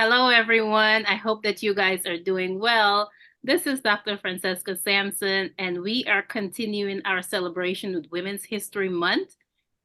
Hello, everyone. I hope that you guys are doing well. This is Dr. Francesca Sampson, and we are continuing our celebration with Women's History Month.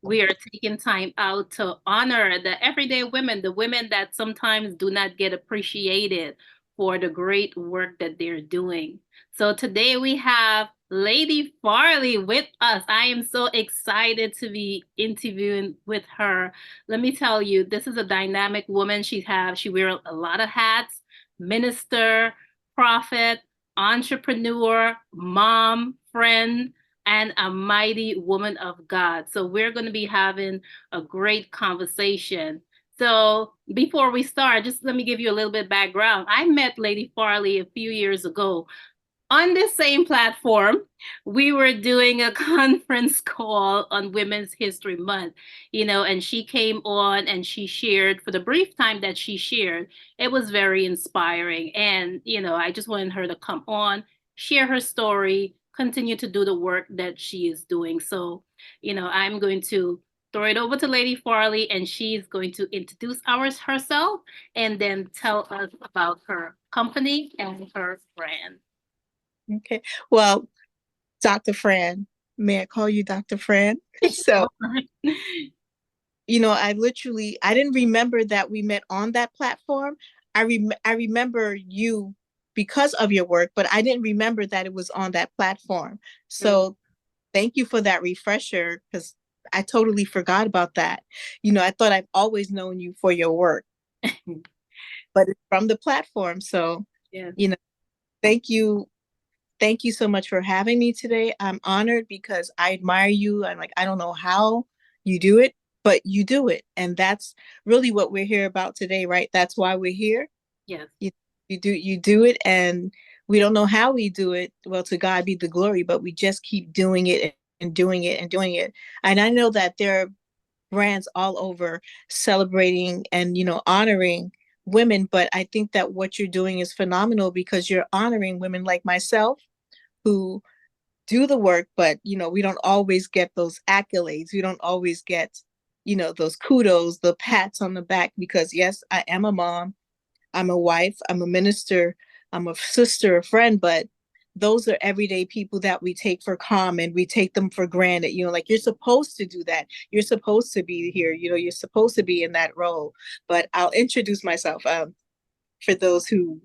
We are taking time out to honor the everyday women, the women that sometimes do not get appreciated for the great work that they're doing. So today we have Lady Farley with us. I am so excited to be interviewing with her. Let me tell you, this is a dynamic woman. She wears a lot of hats: minister, prophet, entrepreneur, mom, friend, and a mighty woman of God. So we're going to be having a great conversation. So before we start, just let me give you a little bit background. I met Lady Farley a few years ago on this same platform. We were doing a conference call on Women's History Month, and she came on and she shared for the brief time that she shared. It was very inspiring. And, I just wanted her to come on, share her story, continue to do the work that she is doing. So, I'm going to throw it over to Lady Farley, and she's going to introduce herself and then tell us about her company and her brand. Okay. Well, Dr. Fran, may I call you Dr. Fran? So, I didn't remember that we met on that platform. I remember you because of your work, but I didn't remember that it was on that platform. So, thank you for that refresher because I totally forgot about that. I thought I've always known you for your work, but it's from the platform. So, Yeah. you know, thank you. Thank you so much for having me today. I'm honored because I admire you. I'm like, I don't know how you do it, but you do it. And that's really what we're here about today, right? That's why we're here. Yes. You, you do it, and we don't know how we do it. Well, to God be the glory, but we just keep doing it and doing it and doing it. And I know that there are brands all over celebrating and, honoring women, but I think that what you're doing is phenomenal because you're honoring women like myself who do the work, but we don't always get those accolades. We don't always get, those kudos, the pats on the back, because yes, I am a mom, I'm a wife, I'm a minister, I'm a sister, a friend, but those are everyday people that we take for calm and we take them for granted. Like you're supposed to do that. You're supposed to be here. You're supposed to be in that role. But I'll introduce myself. For those who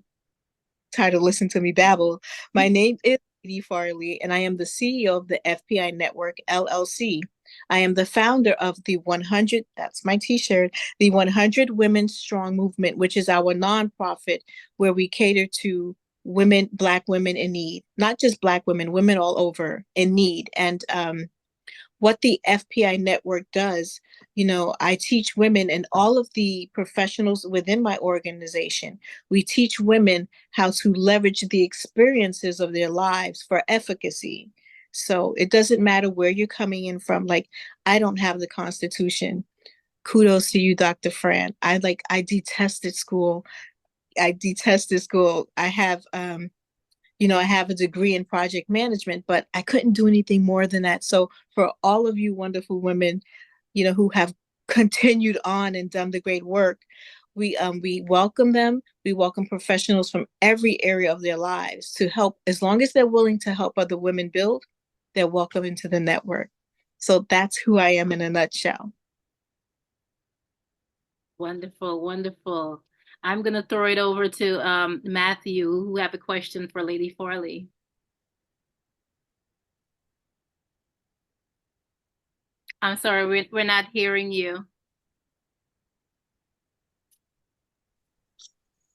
tired of listening to me babble. My name is Lady Farley, and I am the CEO of the FPI Network LLC. I am the founder of the 100, that's my t-shirt, the 100 Women Strong Movement, which is our nonprofit where we cater to women, Black women in need, not just Black women, women all over in need. And what the FPI network does, I teach women and all of the professionals within my organization. We teach women how to leverage the experiences of their lives for efficacy. So it doesn't matter where you're coming in from. Like, I don't have the Constitution. Kudos to you, Dr. Fran. I detested school. I detested school. I have a degree in project management, but I couldn't do anything more than that. So for all of you wonderful women, who have continued on and done the great work, we welcome them. We welcome professionals from every area of their lives to help, as long as they're willing to help other women build, they're welcome into the network. So that's who I am in a nutshell. Wonderful, wonderful. I'm gonna throw it over to Matthew, who have a question for Lady Farley. I'm sorry, we're not hearing you.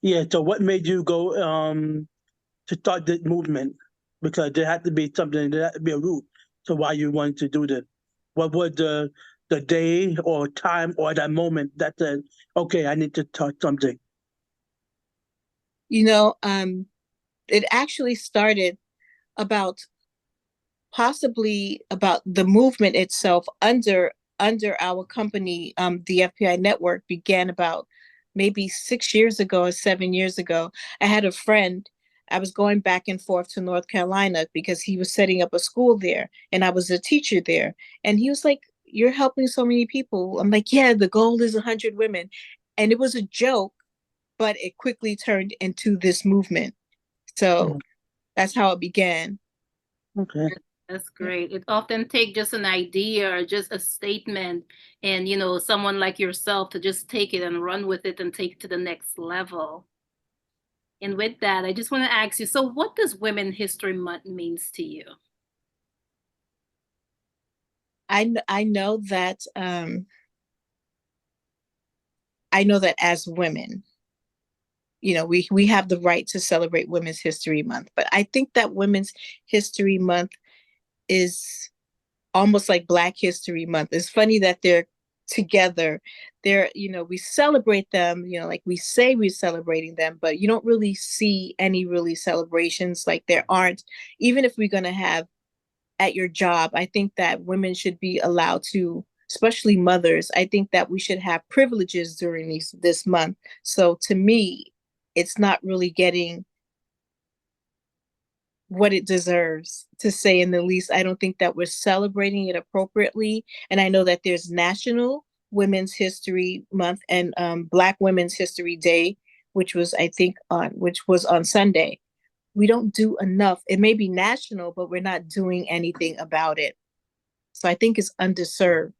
Yeah, so what made you go to start this movement? Because there had to be something, there had to be a root to why you wanted to do this. What was the day or time or that moment that said, okay, I need to start something? You know, um, it actually started about possibly about the movement itself under our company. The FPI network began about maybe 6 years ago or 7 years ago. I had a friend. I was going back and forth to North Carolina because he was setting up a school there and I was a teacher there. And he was like, "You're helping so many people." I'm like, "Yeah, the goal is 100 women." And it was a joke but it quickly turned into this movement. So that's how it began. Okay. That's great. It often takes just an idea or just a statement and, someone like yourself to just take it and run with it and take it to the next level. And with that, I just want to ask you, so what does Women History Month means to you? I know that I know that as women, we have the right to celebrate Women's History Month, but I think that Women's History Month is almost like Black History Month. It's funny that they're together. We celebrate them, like we say we're celebrating them, but you don't really see any really celebrations. Like there aren't, even if we're going to have at your job, I think that women should be allowed to, especially mothers, I think that we should have privileges during this month. So to me, it's not really getting what it deserves, to say in the least. I don't think that we're celebrating it appropriately. And I know that there's National Women's History Month and Black Women's History Day, which was on Sunday. We don't do enough. It may be national, but we're not doing anything about it. So I think it's underserved.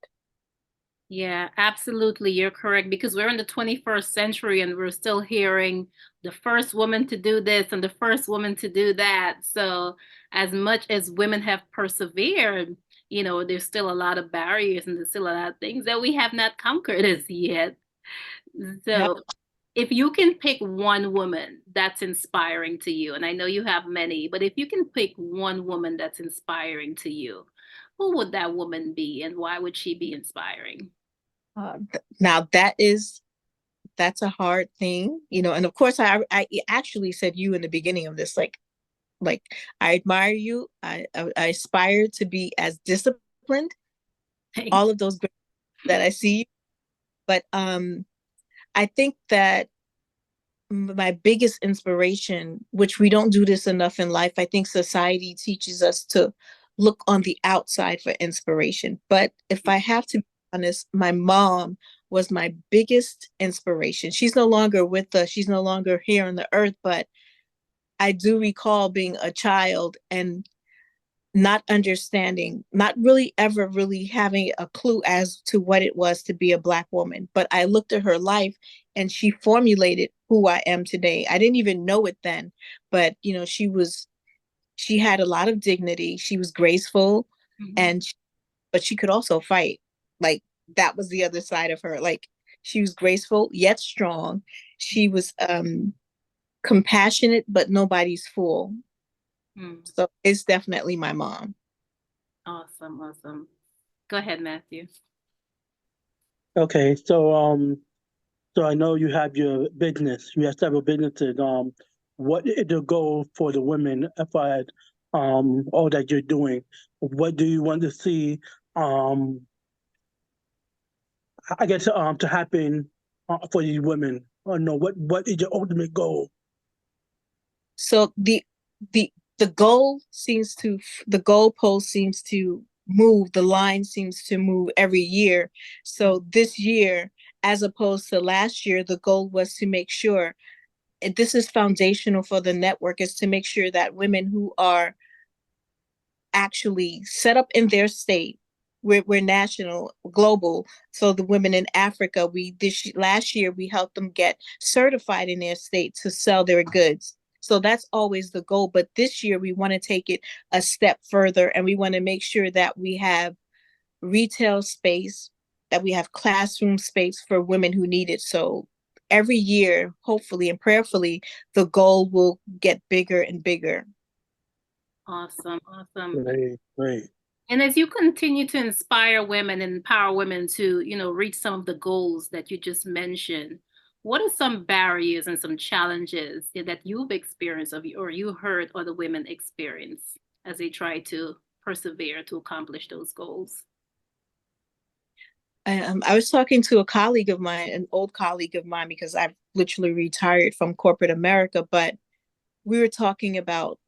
Yeah, absolutely. You're correct because we're in the 21st century and we're still hearing the first woman to do this and the first woman to do that. So, as much as women have persevered, there's still a lot of barriers and there's still a lot of things that we have not conquered as yet. Yep. So, if you can pick one woman that's inspiring to you, and I know you have many, but if you can pick one woman that's inspiring to you, who would that woman be and why would she be inspiring? Now that's a hard thing, and of course I actually said you in the beginning of this, like I admire you. I aspire to be as disciplined, all of those great that I see. But I think that my biggest inspiration, which we don't do this enough in life, I think society teaches us to look on the outside for inspiration. But if I have to be honest, my mom was my biggest inspiration. She's no longer with us, she's no longer here on the earth, but I do recall being a child and not understanding, not really ever really having a clue as to what it was to be a Black woman. But I looked at her life and she formulated who I am today. I didn't even know it then, but she had a lot of dignity. She was graceful, and but she could also fight. Like that was the other side of her. Like she was graceful yet strong. She was compassionate, but nobody's fool. So it's definitely my mom. Awesome, awesome. Go ahead, Matthew. Okay, so I know you have your business. You have several businesses. What is the goal for the women at all that you're doing? What do you want to see? I guess to happen for these women. Or no, what is your ultimate goal? So the the goal seems to the goalpost seems to move, the line seems to move every year. So this year, as opposed to last year, the goal was to make sure, and this is foundational for the network, is to make sure that women who are actually set up in their state, we're national, global. So the women in Africa, last year we helped them get certified in their state to sell their goods. So that's always the goal. But this year we want to take it a step further, and we want to make sure that we have retail space, that we have classroom space for women who need it. So every year, hopefully and prayerfully, the goal will get bigger and bigger. Awesome, awesome. Great. And as you continue to inspire women and empower women to, reach some of the goals that you just mentioned, what are some barriers and some challenges that you've experienced or you heard other women experience as they try to persevere to accomplish those goals? I was talking to a colleague of mine, an old colleague of mine, because I've literally retired from corporate America, but we were talking about,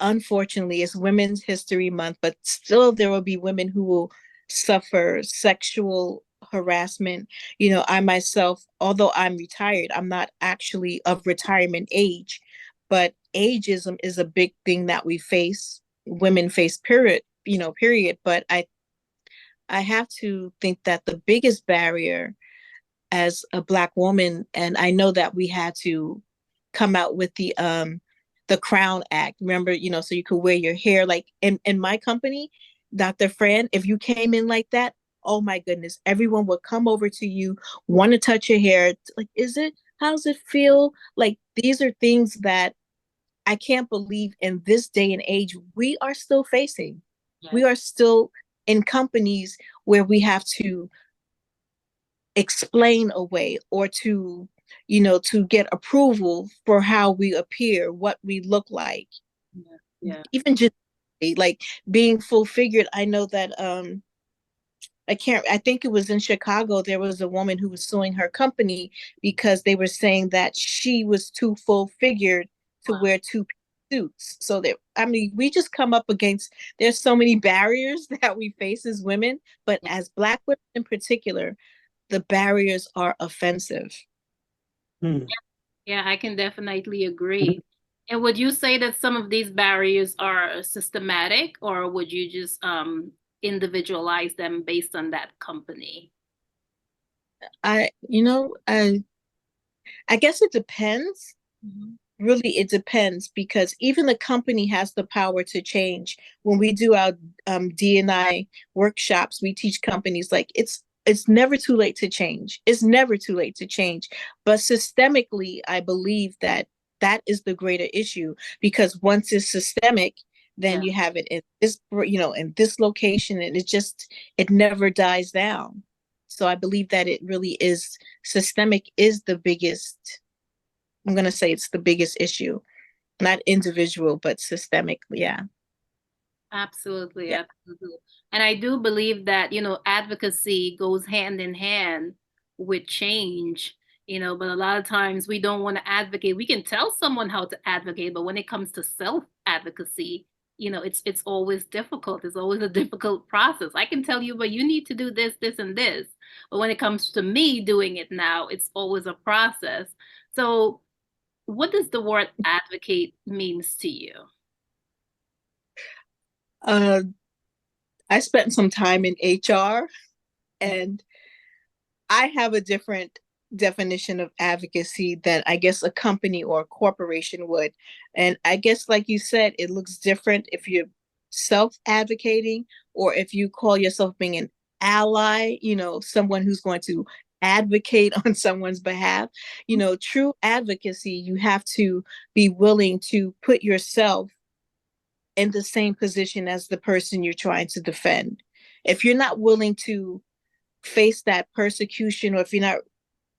unfortunately, it's Women's History Month, but still there will be women who will suffer sexual harassment. You know, I myself, although I'm retired, I'm not actually of retirement age, but ageism is a big thing that we face, women face, period, period. But I have to think that the biggest barrier as a Black woman, and I know that we had to come out with the Crown Act. Remember, so you could wear your hair like in my company, Dr. Fran, if you came in like that, oh my goodness, everyone would come over to you, want to touch your hair. Like, how does it feel? Like, these are things that I can't believe in this day and age we are still facing. Yes. We are still in companies where we have to explain away or to get approval for how we appear, what we look like. Yeah. Even just like being full figured. I know that I think it was in Chicago, there was a woman who was suing her company because they were saying that she was too full figured to Wow. wear two suits. So that, I mean, we just come up against, there's so many barriers that we face as women, but Yeah. as Black women in particular, the barriers are offensive. Hmm. Yeah, I can definitely agree. And would you say that some of these barriers are systematic, or would you just individualize them based on that company? I guess it depends. Mhm. Really, it depends, because even the company has the power to change. When we do our D&I workshops, we teach companies like it's never too late to change. It's never too late to change. But systemically, I believe that that is the greater issue, because once it's systemic, then Yeah, you have it in this location, and it never dies down. So I believe that it really is systemic is the biggest. I'm going to say it's the biggest issue, not individual, but systemic. Yeah. absolutely, Yeah. absolutely. And I do believe that, advocacy goes hand in hand with change, but a lot of times we don't want to advocate. We can tell someone how to advocate, but when it comes to self-advocacy, it's always difficult. It's always a difficult process. I can tell you, but you need to do this, this, and this. But when it comes to me doing it now, it's always a process. So what does the word advocate means to you? Uh, I spent some time in HR, and I have a different definition of advocacy than I guess a company or a corporation would. And I guess, like you said, it looks different if you're self advocating or if you call yourself being an ally, someone who's going to advocate on someone's behalf. True advocacy, you have to be willing to put yourself in the same position as the person you're trying to defend. If you're not willing to face that persecution, or if you're not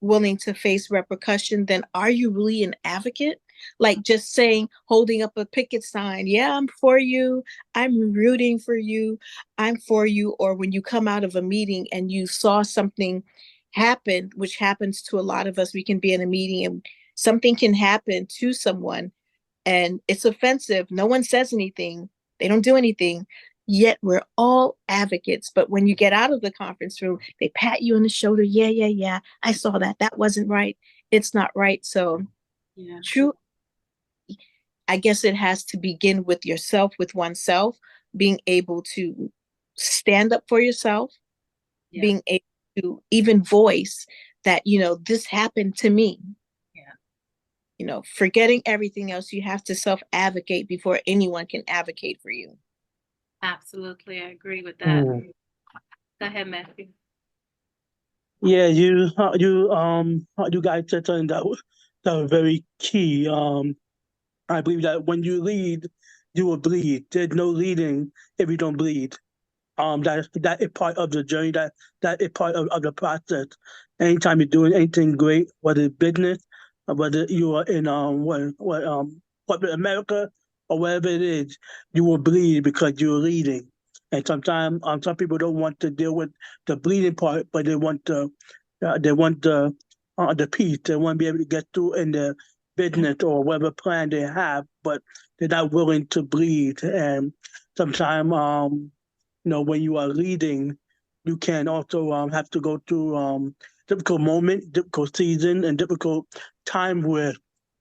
willing to face repercussion, then are you really an advocate? Like just saying, holding up a picket sign, yeah, I'm for you, I'm rooting for you, I'm for you. Or when you come out of a meeting and you saw something happen, which happens to a lot of us, we can be in a meeting and something can happen to someone and it's offensive. No one says anything. They don't do anything. Yet we're all advocates. But when you get out of the conference room, they pat you on the shoulder. Yeah, yeah, yeah. I saw that. That wasn't right. It's not right. So Yeah. true. I guess it has to begin with yourself, with oneself, being able to stand up for yourself, Yeah. being able to even voice that, this happened to me. Forgetting everything else, you have to self-advocate before anyone can advocate for you. Absolutely, I agree with that. Mm. Go ahead, Matthew. Yeah, you guys said something that was very key. I believe that when you lead, you will bleed. There's no leading if you don't bleed. That is part of the journey. That is part of the process. Anytime you're doing anything great, whether it's business, or whether you are in corporate America or wherever it is, you will bleed because you're leading. And sometimes some people don't want to deal with the bleeding part, but they want the peace. They want to be able to get through in their business or whatever plan they have, but they're not willing to bleed. And sometimes when you are leading, you can also have to go through difficult moment, difficult season, and difficult time where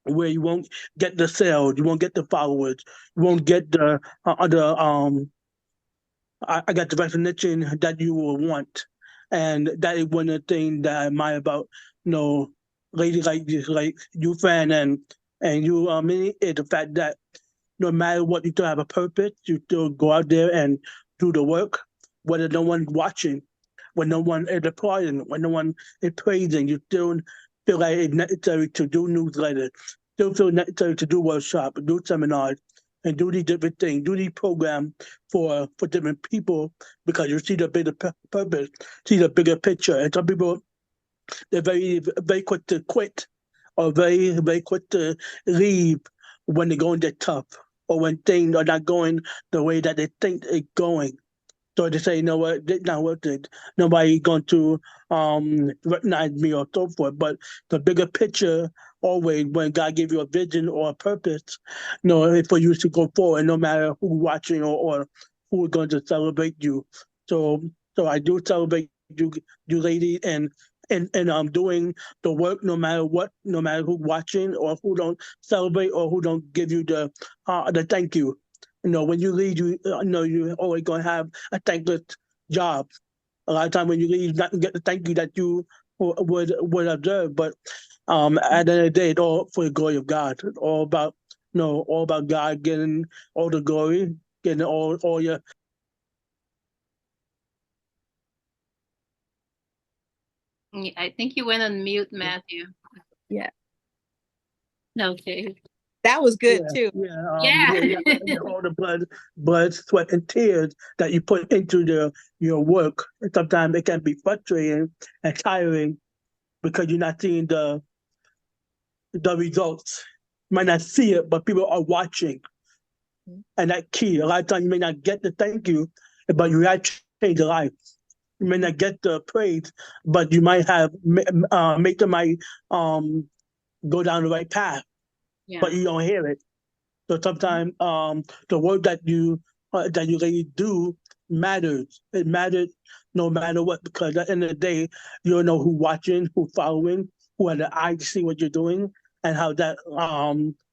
you won't get the sales, you won't get the followers, you won't get the other I got the recognition that you will want. And that is one of the things that I admire about, lady like you, fan, and you, Minnie, is the fact that no matter what, you still have a purpose. You still go out there and do the work, whether no one's watching, when no one is applauding, when no one is praising. You still feel like it's necessary to do newsletters, still feel necessary to do workshops, do seminars, and do these different things, do these programs for different people because you see the bigger purpose, see the bigger picture. And some people, they're very quick to quit or very quick to leave when they're going get tough or when things are not going the way that they think it's going. So they say, you know what, it's not worth it. Nobody going to recognize me or so forth. But the bigger picture, always, when God gives you a vision or a purpose, for you to go forward, no matter who's watching or who's going to celebrate you. So I do celebrate you ladies, and I'm doing the work no matter what, no matter who's watching or who don't celebrate or who don't give you the thank you. When you leave, you're always going to have a thankless job. A lot of time when you leave, you're not going to get the thank you that you would observe. But at the end of the day, it's all for the glory of God. It's all about, all about God getting all the glory, getting all your. I think you went on mute, Matthew. Yeah. Okay. That was good too. Yeah. All the blood, sweat, and tears that you put into your work. And sometimes it can be frustrating and tiring because you're not seeing the results. You might not see it, but people are watching. And that key. A lot of times you may not get the thank you, but you have changed a life. You may not get the praise, but you might have make them might go down the right path, but you don't hear it. So sometimes the work that you really do matters. It matters no matter what, because at the end of the day, you don't know who's watching, who's following, who has the eye to see what you're doing, and how that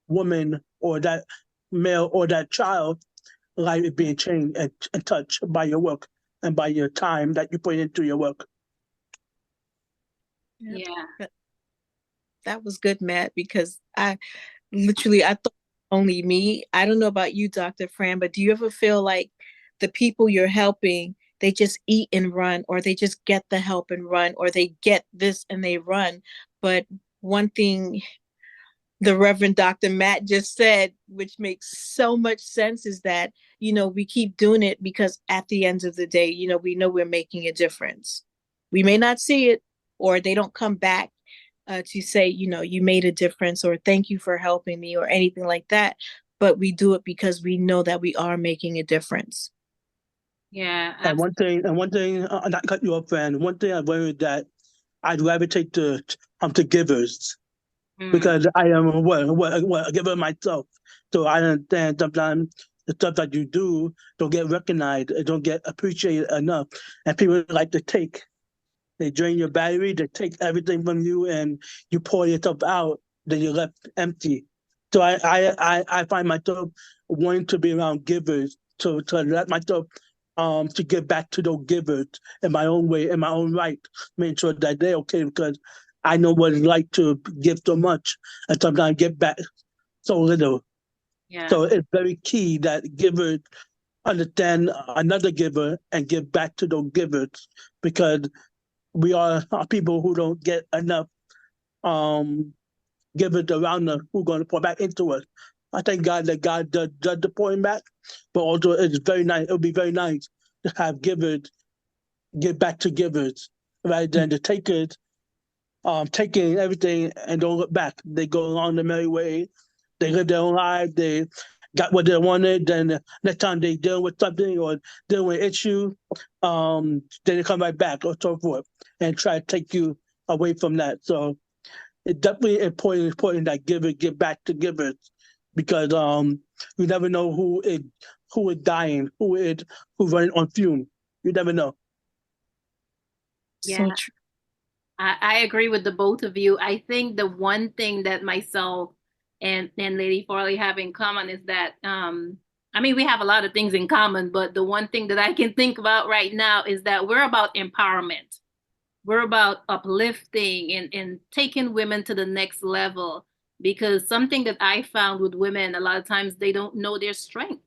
woman or that male or that child life is being changed and touched by your work and by your time that you put into your work. Yeah. That was good, Matt, because I thought only me. I don't know about you, Dr. Fran, but do you ever feel like the people you're helping, they just eat and run, or they just get the help and run, or they get this and they run? But one thing the Reverend Dr. Matt just said, which makes so much sense, is that, we keep doing it because at the end of the day, we know we're making a difference. We may not see it, or they don't come back to say, you made a difference, or thank you for helping me, or anything like that. But we do it because we know that we are making a difference. Yeah. And one thing, not cut you off, friend. One thing I learned that I gravitate to givers because I am a giver myself. So I understand sometimes the stuff that you do don't get recognized, it don't get appreciated enough, and people like to take. They drain your battery, they take everything from you, and you pour yourself out, then you're left empty. So I find myself wanting to be around givers, to let myself to give back to those givers in my own way, in my own right, make sure that they're okay, because I know what it's like to give so much and sometimes get back so little. Yeah. So it's very key that givers understand another giver and give back to those givers, because we are people who don't get enough givers around us who are going to pour back into us. I thank God that God does the pouring back, but also it's very nice. It would be very nice to have givers give back to givers rather than the takers taking everything and don't look back. They go along the merry way. They live their own life. They got what they wanted. Then next time they deal with something or deal with an issue, then they come right back or so forth and try to take you away from that. So it's definitely important that givers give back to givers, because you never know who is dying, who's running on fume. You never know. So Yeah, true. I agree with the both of you. I think the one thing that myself and Lady Farley have in common is that I mean we have a lot of things in common, but the one thing that I can think about right now is that we're about empowerment. We're about uplifting and taking women to the next level, because something that I found with women, a lot of times they don't know their strength.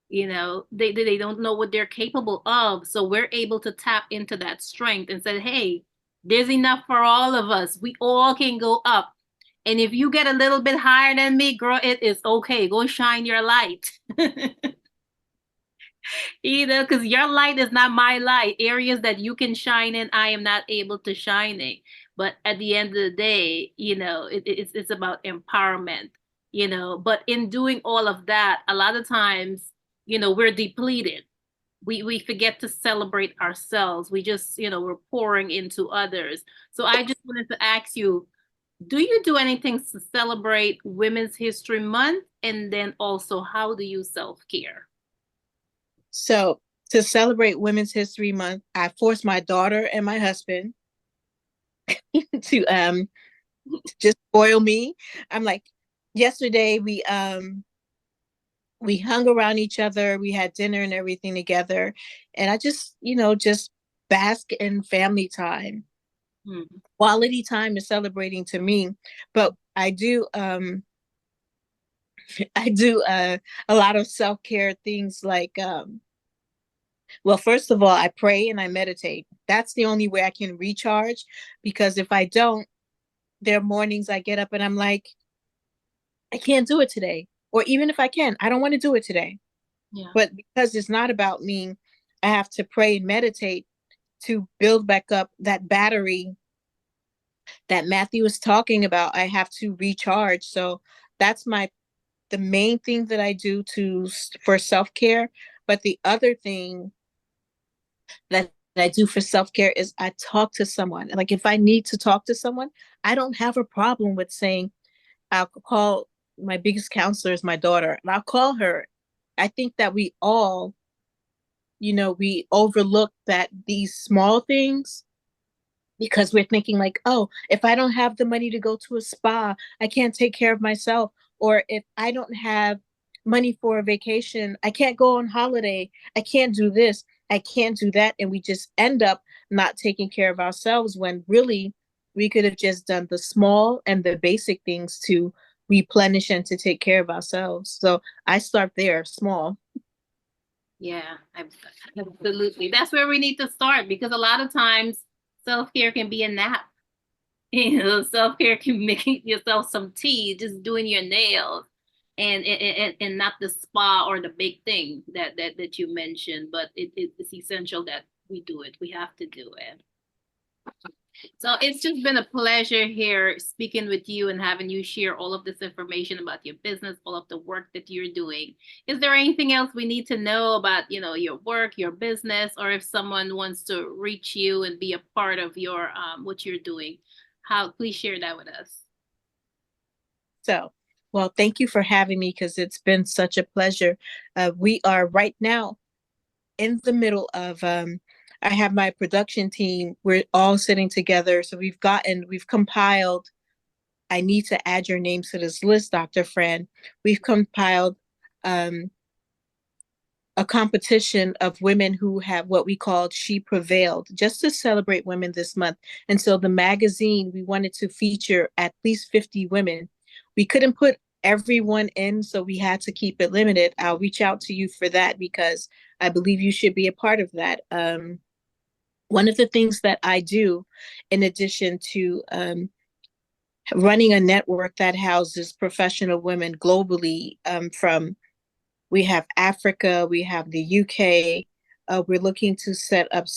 You know, they don't know what they're capable of. So we're able to tap into that strength and say, hey, there's enough for all of us. We all can go up. And if you get a little bit higher than me, girl, it is okay. Go shine your light. You know, because your light is not my light. Areas that you can shine in, I am not able to shine in. But at the end of the day, you know, it's about empowerment, you know. But in doing all of that, a lot of times, you know, we're depleted. We forget to celebrate ourselves. We just, you know, we're pouring into others. So I just wanted to ask you, do you do anything to celebrate Women's History Month? And then also, how do you self-care? So to celebrate Women's History Month, I forced my daughter and my husband to just spoil me. I'm like, yesterday we hung around each other, we had dinner and everything together, and I just, just bask in family time. Hmm. Quality time is celebrating to me, but I do I do a lot of self-care things like well, first of all, I pray and I meditate. That's the only way I can recharge, because if I don't, there are mornings I get up and I'm like, I can't do it today. Or even if I can, I don't want to do it today. Yeah. But because it's not about me, I have to pray and meditate to build back up that battery that Matthew was talking about. I have to recharge. So that's the main thing that I do for self-care. But the other thing that I do for self-care is I talk to someone. Like if I need to talk to someone, I don't have a problem with saying, I'll call. My biggest counselor is my daughter, and I'll call her. I think that we all, we overlook that these small things, because we're thinking like, oh, if I don't have the money to go to a spa, I can't take care of myself. Or if I don't have money for a vacation, I can't go on holiday. I can't do this. I can't do that. And we just end up not taking care of ourselves, when really we could have just done the small and the basic things to replenish and to take care of ourselves. So I start there, small. Yeah, absolutely. That's where we need to start, because a lot of times self-care can be a nap. You know, self-care can make yourself some tea, just doing your nails, and not the spa or the big thing that you mentioned, but it's essential that we do it. We have to do it. So it's just been a pleasure here speaking with you and having you share all of this information about your business, all of the work that you're doing. Is there anything else we need to know about, you know, your work, your business, or if someone wants to reach you and be a part of your what you're doing? How Please share that with us. So, well, thank you for having me, because it's been such a pleasure. We are right now in the middle of I have my production team. We're all sitting together. So we've compiled. I need to add your names to this list, Dr. Fran. We've compiled um, a competition of women who have what we called She Prevailed, just to celebrate women this month. And so the magazine, we wanted to feature at least 50 women. We couldn't put everyone in, so we had to keep it limited. I'll reach out to you for that, because I believe you should be a part of that. One of the things that I do, in addition to running a network that houses professional women globally, from we have Africa, we have the UK. We're looking to set up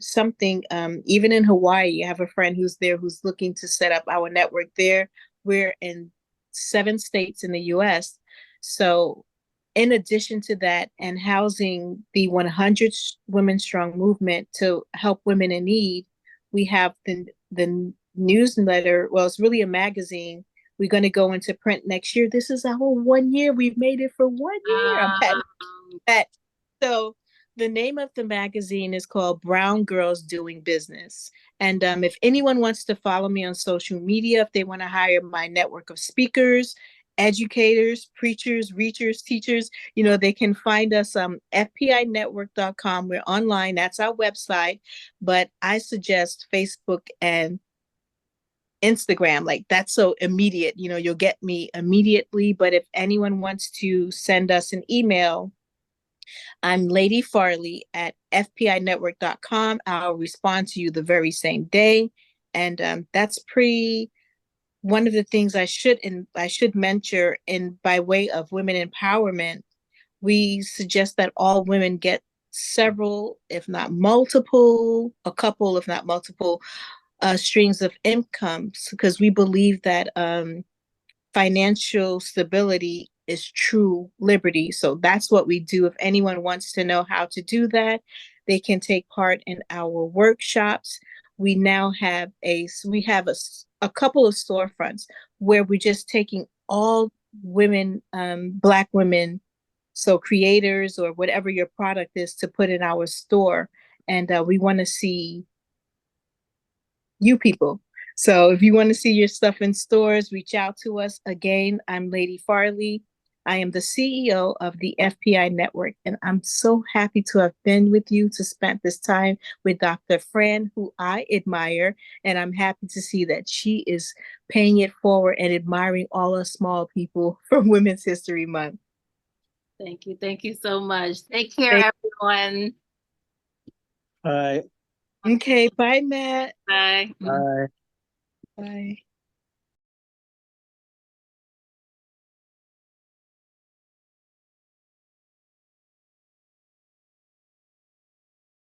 something, even in Hawaii. I have a friend who's there who's looking to set up our network there. We're in 7 states in the US. So in addition to that, and housing the 100 Women Strong movement to help women in need, we have the newsletter. Well, it's really a magazine. We're going to go into print next year. This is our 1 year. We've made it for 1 year. I'm patting Um, that. So The name of the magazine is called Brown Girls Doing Business. And if anyone wants to follow me on social media, if they want to hire my network of speakers, educators, preachers, reachers, teachers, they can find us fpinetwork.com. We're online. That's our website. But I suggest Facebook and Instagram. Like, that's so immediate. You'll get me immediately. But if anyone wants to send us an email, I'm Lady Farley at fpinetwork.com. I'll respond to you the very same day. And that's one of the things I should mention in by way of women empowerment. We suggest that all women get several, if not multiple, a couple, if not multiple, streams of income, because we believe that financial stability is true liberty. So that's what we do. If anyone wants to know how to do that, they can take part in our workshops. We now have a couple of storefronts where we're just taking all women, Black women, so creators or whatever your product is, to put in our store. And we want to see you people. So if you want to see your stuff in stores, reach out to us. Again, I'm Lady Farley. I am the CEO of the FPI Network, and I'm so happy to have been with you, to spend this time with Dr. Fran, who I admire, and I'm happy to see that she is paying it forward and admiring all us small people for Women's History Month. Thank you. Thank you so much. Take care, everyone. All right. Okay, bye, Matt. Bye. Bye. Bye.